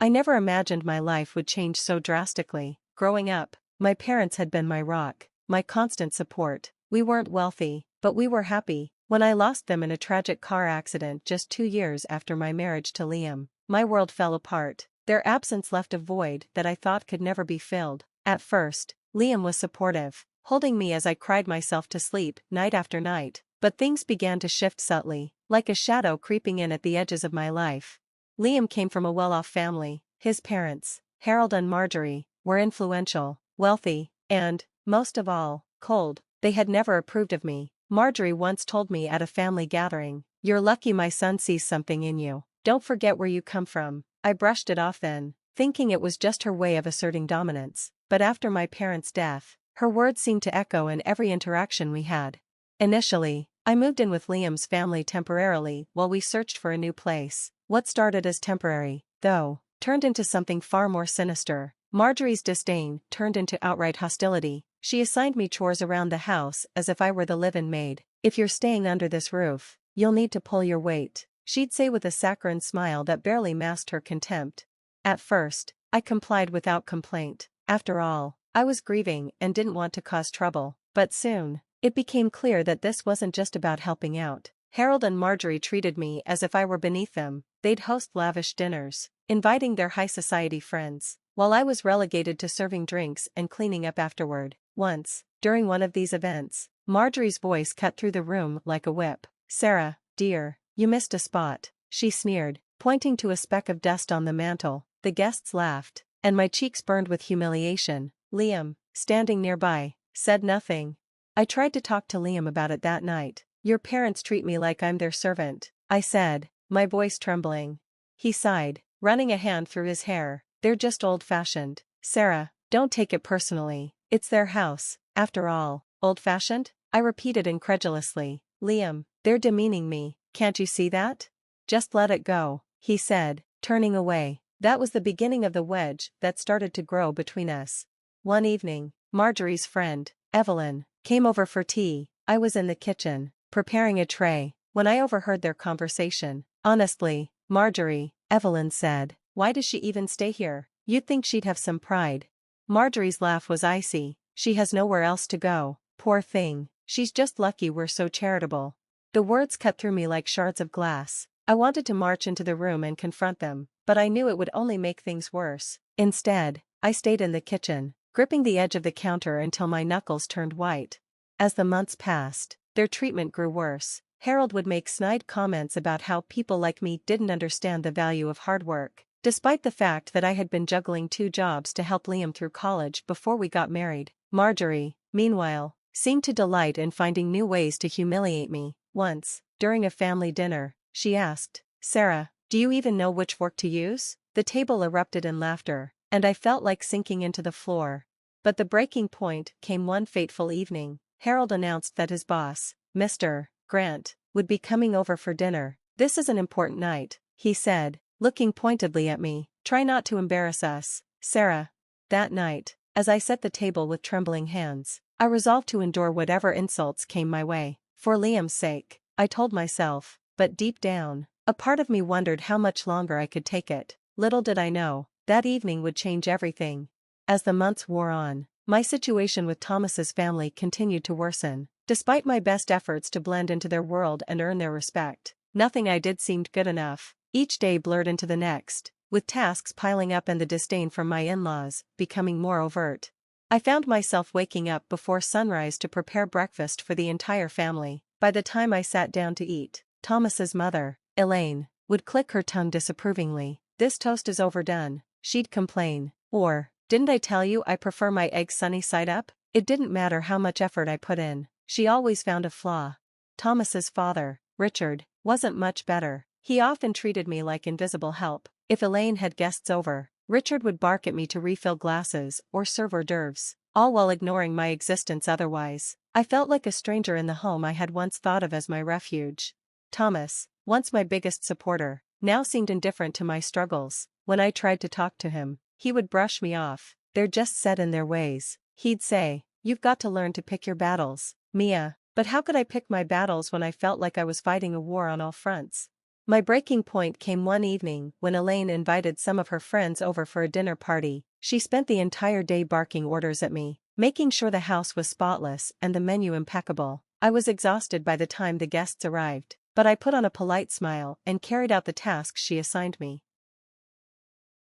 I never imagined my life would change so drastically. Growing up, my parents had been my rock, my constant support. We weren't wealthy, but we were happy. When I lost them in a tragic car accident just 2 years after my marriage to Liam, my world fell apart. Their absence left a void that I thought could never be filled. At first, Liam was supportive, holding me as I cried myself to sleep night after night, but things began to shift subtly, like a shadow creeping in at the edges of my life. Liam came from a well-off family. His parents, Harold and Marjorie, were influential, wealthy, and, most of all, cold. They had never approved of me. Marjorie once told me at a family gathering, "You're lucky my son sees something in you. Don't forget where you come from." I brushed it off then, thinking it was just her way of asserting dominance, but after my parents' death, her words seemed to echo in every interaction we had. Initially, I moved in with Liam's family temporarily while we searched for a new place. What started as temporary, though, turned into something far more sinister. Marjorie's disdain turned into outright hostility. She assigned me chores around the house as if I were the live-in maid. "If you're staying under this roof, you'll need to pull your weight," she'd say with a saccharine smile that barely masked her contempt. At first, I complied without complaint. After all, I was grieving and didn't want to cause trouble. But soon, it became clear that this wasn't just about helping out. Harold and Marjorie treated me as if I were beneath them. They'd host lavish dinners, inviting their high society friends, while I was relegated to serving drinks and cleaning up afterward. Once, during one of these events, Marjorie's voice cut through the room like a whip. "Sarah, dear, you missed a spot," she sneered, pointing to a speck of dust on the mantel. The guests laughed, and my cheeks burned with humiliation. Liam, standing nearby, said nothing. I tried to talk to Liam about it that night. "Your parents treat me like I'm their servant," I said, my voice trembling. He sighed, running a hand through his hair. "They're just old-fashioned. Sarah, don't take it personally. It's their house, after all." "Old-fashioned?" I repeated incredulously. "Liam, they're demeaning me, can't you see that?" "Just let it go," he said, turning away. That was the beginning of the wedge that started to grow between us. One evening, Marjorie's friend, Evelyn, came over for tea. I was in the kitchen, preparing a tray, when I overheard their conversation. "Honestly, Marjorie," Evelyn said, "why does she even stay here? You'd think she'd have some pride." Marjorie's laugh was icy. "She has nowhere else to go, poor thing. She's just lucky we're so charitable." The words cut through me like shards of glass. I wanted to march into the room and confront them, but I knew it would only make things worse. Instead, I stayed in the kitchen, gripping the edge of the counter until my knuckles turned white. As the months passed, their treatment grew worse. Harold would make snide comments about how people like me didn't understand the value of hard work, despite the fact that I had been juggling 2 jobs to help Liam through college before we got married. Marjorie, meanwhile, seemed to delight in finding new ways to humiliate me. Once, during a family dinner, she asked, "Sarah, do you even know which fork to use?" The table erupted in laughter, and I felt like sinking into the floor. But the breaking point came one fateful evening. Harold announced that his boss, Mr. Grant, would be coming over for dinner. "This is an important night," he said, looking pointedly at me. "Try not to embarrass us, Sarah." That night, as I set the table with trembling hands, I resolved to endure whatever insults came my way. For Liam's sake, I told myself, but deep down, a part of me wondered how much longer I could take it. Little did I know, that evening would change everything. As the months wore on, my situation with Thomas's family continued to worsen. Despite my best efforts to blend into their world and earn their respect, nothing I did seemed good enough. Each day blurred into the next, with tasks piling up and the disdain from my in-laws becoming more overt. I found myself waking up before sunrise to prepare breakfast for the entire family. By the time I sat down to eat, Thomas's mother, Elaine, would click her tongue disapprovingly. "This toast is overdone," she'd complain. Or, "Didn't I tell you I prefer my eggs sunny side up?" It didn't matter how much effort I put in, she always found a flaw. Thomas's father, Richard, wasn't much better. He often treated me like invisible help. If Elaine had guests over, Richard would bark at me to refill glasses or serve hors d'oeuvres, all while ignoring my existence otherwise. I felt like a stranger in the home I had once thought of as my refuge. Thomas, once my biggest supporter, now seemed indifferent to my struggles. When I tried to talk to him, he would brush me off. "They're just set in their ways," he'd say. "You've got to learn to pick your battles, Mia." But how could I pick my battles when I felt like I was fighting a war on all fronts? My breaking point came one evening when Elaine invited some of her friends over for a dinner party. She spent the entire day barking orders at me, making sure the house was spotless and the menu impeccable. I was exhausted by the time the guests arrived, but I put on a polite smile and carried out the tasks she assigned me.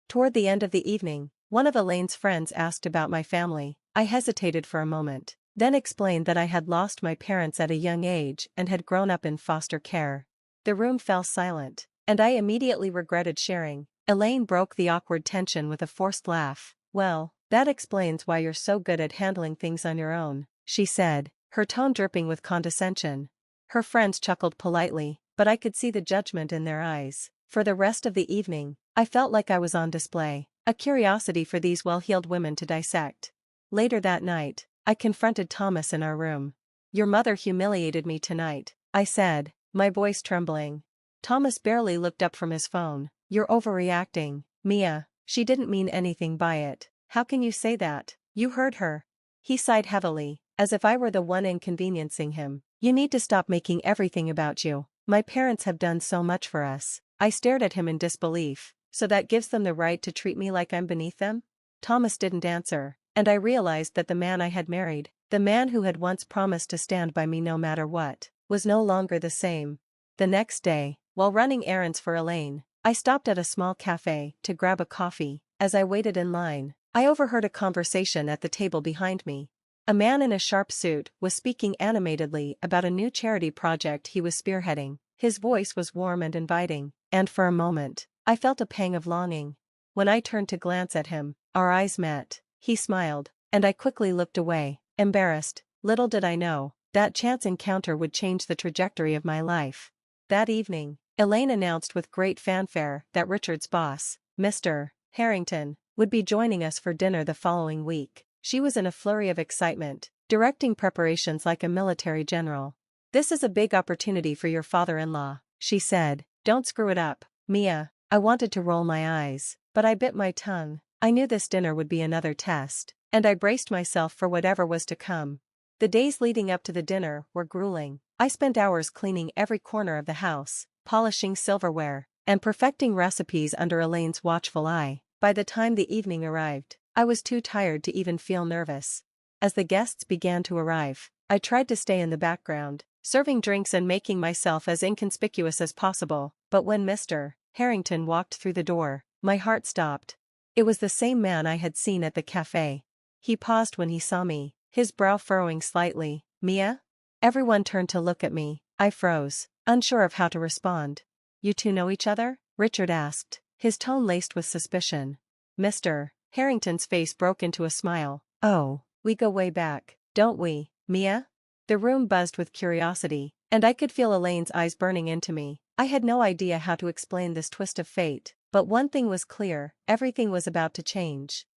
Toward the end of the evening, one of Elaine's friends asked about my family. I hesitated for a moment, then explained that I had lost my parents at a young age and had grown up in foster care. The room fell silent, and I immediately regretted sharing. Elaine broke the awkward tension with a forced laugh. "Well, that explains why you're so good at handling things on your own," she said, her tone dripping with condescension. Her friends chuckled politely, but I could see the judgment in their eyes. For the rest of the evening, I felt like I was on display, a curiosity for these well-heeled women to dissect. Later that night, I confronted Thomas in our room. "Your mother humiliated me tonight," I said, my voice trembling. Thomas barely looked up from his phone. "You're overreacting, Mia. She didn't mean anything by it." "How can you say that? You heard her." He sighed heavily, as if I were the one inconveniencing him. "You need to stop making everything about you. My parents have done so much for us." I stared at him in disbelief. "So that gives them the right to treat me like I'm beneath them?" Thomas didn't answer, and I realized that the man I had married, the man who had once promised to stand by me no matter what, was no longer the same. The next day, while running errands for Elaine, I stopped at a small cafe to grab a coffee. As I waited in line, I overheard a conversation at the table behind me. A man in a sharp suit was speaking animatedly about a new charity project he was spearheading. His voice was warm and inviting, and for a moment, I felt a pang of longing. When I turned to glance at him, our eyes met. He smiled, and I quickly looked away, embarrassed. Little did I know, that chance encounter would change the trajectory of my life. That evening, Elaine announced with great fanfare that Richard's boss, Mr. Harrington, would be joining us for dinner the following week. She was in a flurry of excitement, directing preparations like a military general. "This is a big opportunity for your father-in-law," she said. "Don't screw it up, Mia." I wanted to roll my eyes, but I bit my tongue. I knew this dinner would be another test, and I braced myself for whatever was to come. The days leading up to the dinner were grueling. I spent hours cleaning every corner of the house, polishing silverware, and perfecting recipes under Elaine's watchful eye. By the time the evening arrived, I was too tired to even feel nervous. As the guests began to arrive, I tried to stay in the background, serving drinks and making myself as inconspicuous as possible. But when Mr. Harrington walked through the door, my heart stopped. It was the same man I had seen at the cafe. He paused when he saw me, his brow furrowing slightly. "Mia?" Everyone turned to look at me. I froze, unsure of how to respond. "You two know each other?" Richard asked, his tone laced with suspicion. Mr. Harrington's face broke into a smile. "Oh, we go way back, don't we, Mia?" The room buzzed with curiosity, and I could feel Elaine's eyes burning into me. I had no idea how to explain this twist of fate, but one thing was clear: everything was about to change.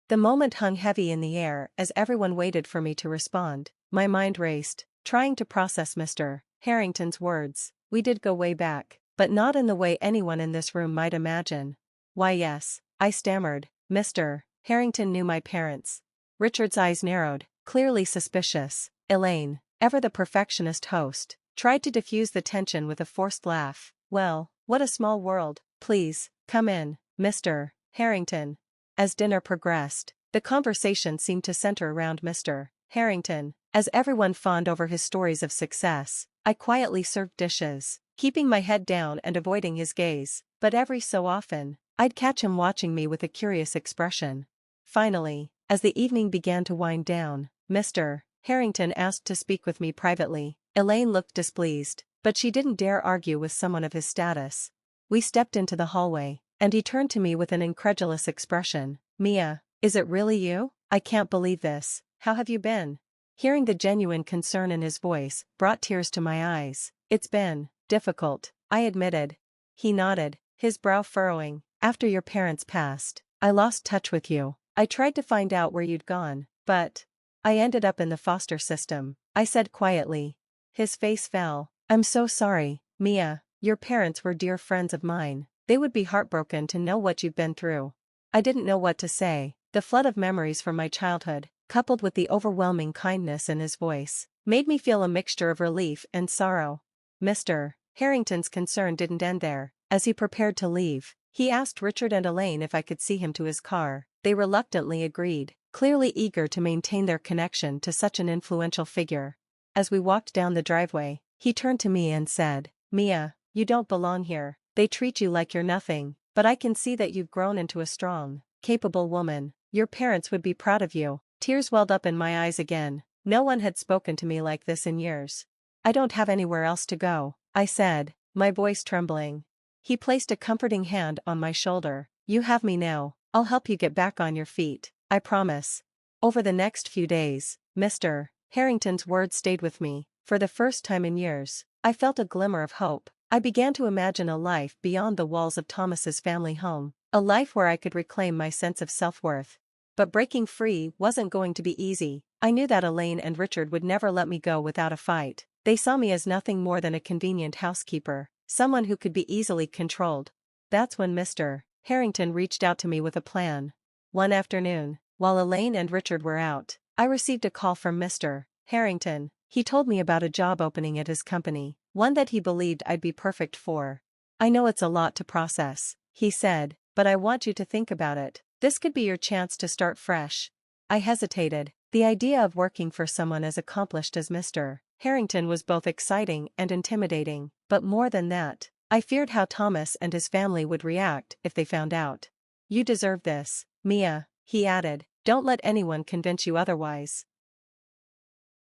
The moment hung heavy in the air as everyone waited for me to respond. My mind raced, trying to process Mr. Harrington's words. "We did go way back, but not in the way anyone in this room might imagine." "Why, yes," I stammered. "Mr. Harrington knew my parents." Richard's eyes narrowed, clearly suspicious. Elaine, ever the perfectionist host, tried to diffuse the tension with a forced laugh. "Well, what a small world. Please, come in, Mr. Harrington." As dinner progressed, the conversation seemed to center around Mr. Harrington. As everyone fawned over his stories of success, I quietly served dishes, keeping my head down and avoiding his gaze. But every so often, I'd catch him watching me with a curious expression. Finally, as the evening began to wind down, Mr. Harrington asked to speak with me privately. Elaine looked displeased, but she didn't dare argue with someone of his status. We stepped into the hallway, and he turned to me with an incredulous expression. "Mia, is it really you? I can't believe this. How have you been?" Hearing the genuine concern in his voice brought tears to my eyes. "It's been difficult," I admitted. He nodded, his brow furrowing. "After your parents passed, I lost touch with you. I tried to find out where you'd gone, but I ended up in the foster system," I said quietly. His face fell. "I'm so sorry, Mia. Your parents were dear friends of mine. They would be heartbroken to know what you've been through." I didn't know what to say. The flood of memories from my childhood, coupled with the overwhelming kindness in his voice, made me feel a mixture of relief and sorrow. "Mr. Harrington's concern didn't end there. As he prepared to leave, he asked Richard and Elaine if I could see him to his car. They reluctantly agreed, clearly eager to maintain their connection to such an influential figure. As we walked down the driveway, he turned to me and said, "Mia, you don't belong here. They treat you like you're nothing, but I can see that you've grown into a strong, capable woman. Your parents would be proud of you." Tears welled up in my eyes again. No one had spoken to me like this in years. "I don't have anywhere else to go," I said, my voice trembling. He placed a comforting hand on my shoulder. "You have me now. I'll help you get back on your feet, I promise." Over the next few days, Mr. Harrington's words stayed with me. For the first time in years, I felt a glimmer of hope. I began to imagine a life beyond the walls of Thomas's family home, a life where I could reclaim my sense of self-worth. But breaking free wasn't going to be easy. I knew that Elaine and Richard would never let me go without a fight. They saw me as nothing more than a convenient housekeeper, someone who could be easily controlled. That's when Mr. Harrington reached out to me with a plan. One afternoon, while Elaine and Richard were out, I received a call from Mr. Harrington. He told me about a job opening at his company, one that he believed I'd be perfect for. "I know it's a lot to process," he said, "but I want you to think about it. This could be your chance to start fresh." I hesitated. The idea of working for someone as accomplished as Mr. Harrington was both exciting and intimidating, but more than that, I feared how Thomas and his family would react if they found out. "You deserve this, Mia," he added. "Don't let anyone convince you otherwise."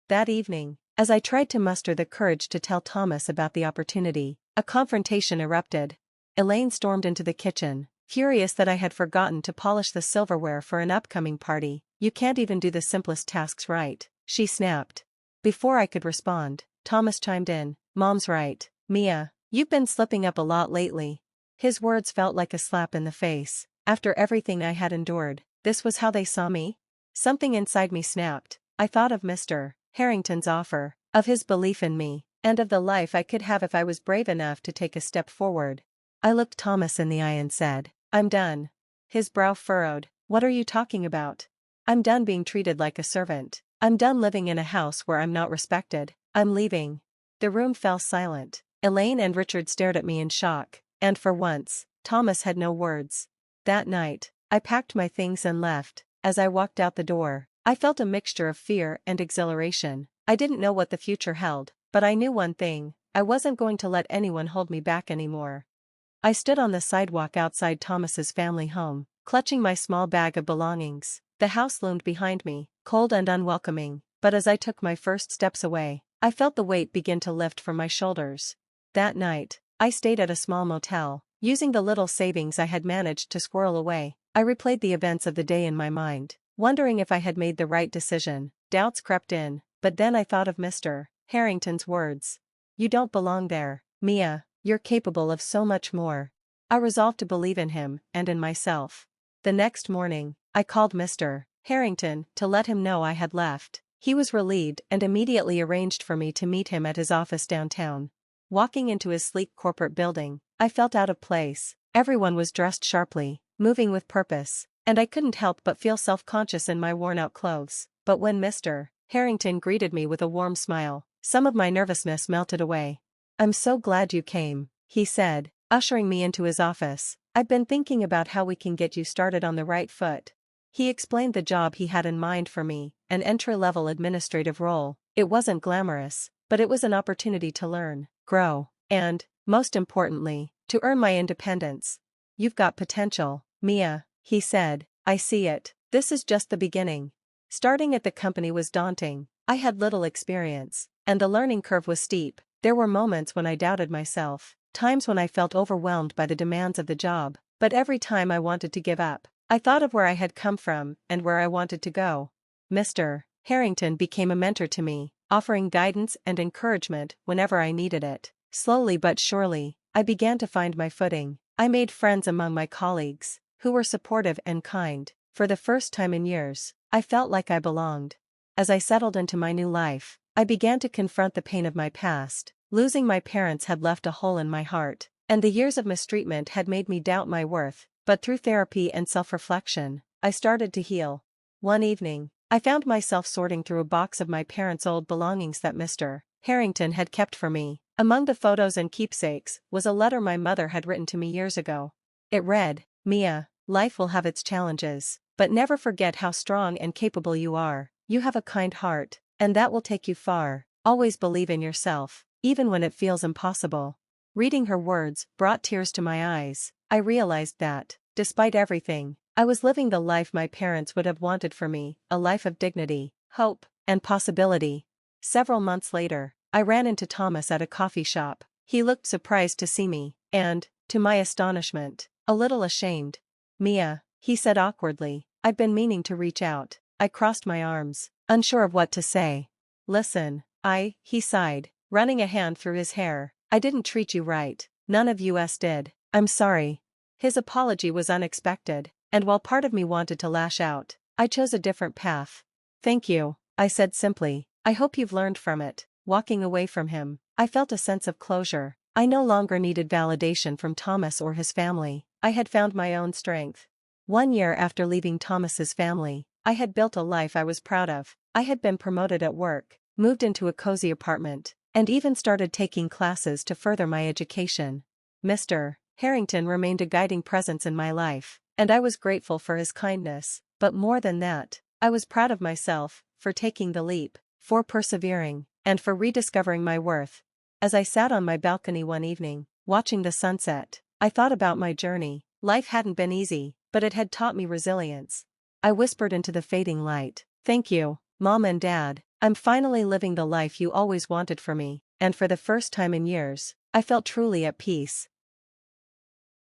That evening, as I tried to muster the courage to tell Thomas about the opportunity, a confrontation erupted. Elaine stormed into the kitchen, furious that I had forgotten to polish the silverware for an upcoming party. "You can't even do the simplest tasks right," she snapped. Before I could respond, Thomas chimed in, "Mom's right, Mia, you've been slipping up a lot lately." His words felt like a slap in the face. After everything I had endured, this was how they saw me? Something inside me snapped. I thought of Mr. Harrington's offer, of his belief in me, and of the life I could have if I was brave enough to take a step forward. I looked Thomas in the eye and said, "I'm done." His brow furrowed. "What are you talking about?" "I'm done being treated like a servant. I'm done living in a house where I'm not respected. I'm leaving." The room fell silent. Elaine and Richard stared at me in shock, and for once, Thomas had no words. That night, I packed my things and left. As I walked out the door, I felt a mixture of fear and exhilaration. I didn't know what the future held, but I knew one thing: I wasn't going to let anyone hold me back anymore. I stood on the sidewalk outside Thomas's family home, clutching my small bag of belongings. The house loomed behind me, cold and unwelcoming, but as I took my first steps away, I felt the weight begin to lift from my shoulders. That night, I stayed at a small motel, using the little savings I had managed to squirrel away. I replayed the events of the day in my mind, wondering if I had made the right decision. Doubts crept in, but then I thought of Mr. Harrington's words. "You don't belong there, Mia, you're capable of so much more." I resolved to believe in him and in myself. The next morning, I called Mr. Harrington to let him know I had left. He was relieved and immediately arranged for me to meet him at his office downtown. Walking into his sleek corporate building, I felt out of place. Everyone was dressed sharply, moving with purpose, and I couldn't help but feel self-conscious in my worn-out clothes. But when Mr. Harrington greeted me with a warm smile, some of my nervousness melted away. "I'm so glad you came," he said, ushering me into his office. "I've been thinking about how we can get you started on the right foot." He explained the job he had in mind for me, an entry-level administrative role. It wasn't glamorous, but it was an opportunity to learn, grow, and, most importantly, to earn my independence. "You've got potential, Mia," he said. "I see it. This is just the beginning." Starting at the company was daunting. I had little experience, and the learning curve was steep. There were moments when I doubted myself, times when I felt overwhelmed by the demands of the job, but every time I wanted to give up, I thought of where I had come from and where I wanted to go. Mr. Harrington became a mentor to me, offering guidance and encouragement whenever I needed it. Slowly but surely, I began to find my footing. I made friends among my colleagues, who were supportive and kind. For the first time in years, I felt like I belonged. As I settled into my new life, I began to confront the pain of my past. Losing my parents had left a hole in my heart, and the years of mistreatment had made me doubt my worth. But through therapy and self-reflection, I started to heal. One evening, I found myself sorting through a box of my parents' old belongings that Mr. Harrington had kept for me. Among the photos and keepsakes was a letter my mother had written to me years ago. It read, "Mia, life will have its challenges, but never forget how strong and capable you are. You have a kind heart, and that will take you far. Always believe in yourself, even when it feels impossible." Reading her words brought tears to my eyes. I realized that, despite everything, I was living the life my parents would have wanted for me, a life of dignity, hope, and possibility. Several months later, I ran into Thomas at a coffee shop. He looked surprised to see me, and, to my astonishment, a little ashamed. "Mia," he said awkwardly, "I've been meaning to reach out." I crossed my arms, unsure of what to say. "Listen, he sighed, running a hand through his hair. "I didn't treat you right. None of us did. I'm sorry." His apology was unexpected, and while part of me wanted to lash out, I chose a different path. "Thank you," I said simply. "I hope you've learned from it." Walking away from him, I felt a sense of closure. I no longer needed validation from Thomas or his family. I had found my own strength. 1 year after leaving Thomas's family, I had built a life I was proud of. I had been promoted at work, moved into a cozy apartment, and even started taking classes to further my education. Mr. Harrington remained a guiding presence in my life, and I was grateful for his kindness, but more than that, I was proud of myself, for taking the leap, for persevering, and for rediscovering my worth. As I sat on my balcony one evening, watching the sunset, I thought about my journey. Life hadn't been easy, but it had taught me resilience. I whispered into the fading light, "Thank you, Mom and Dad. I'm finally living the life you always wanted for me," and for the first time in years, I felt truly at peace.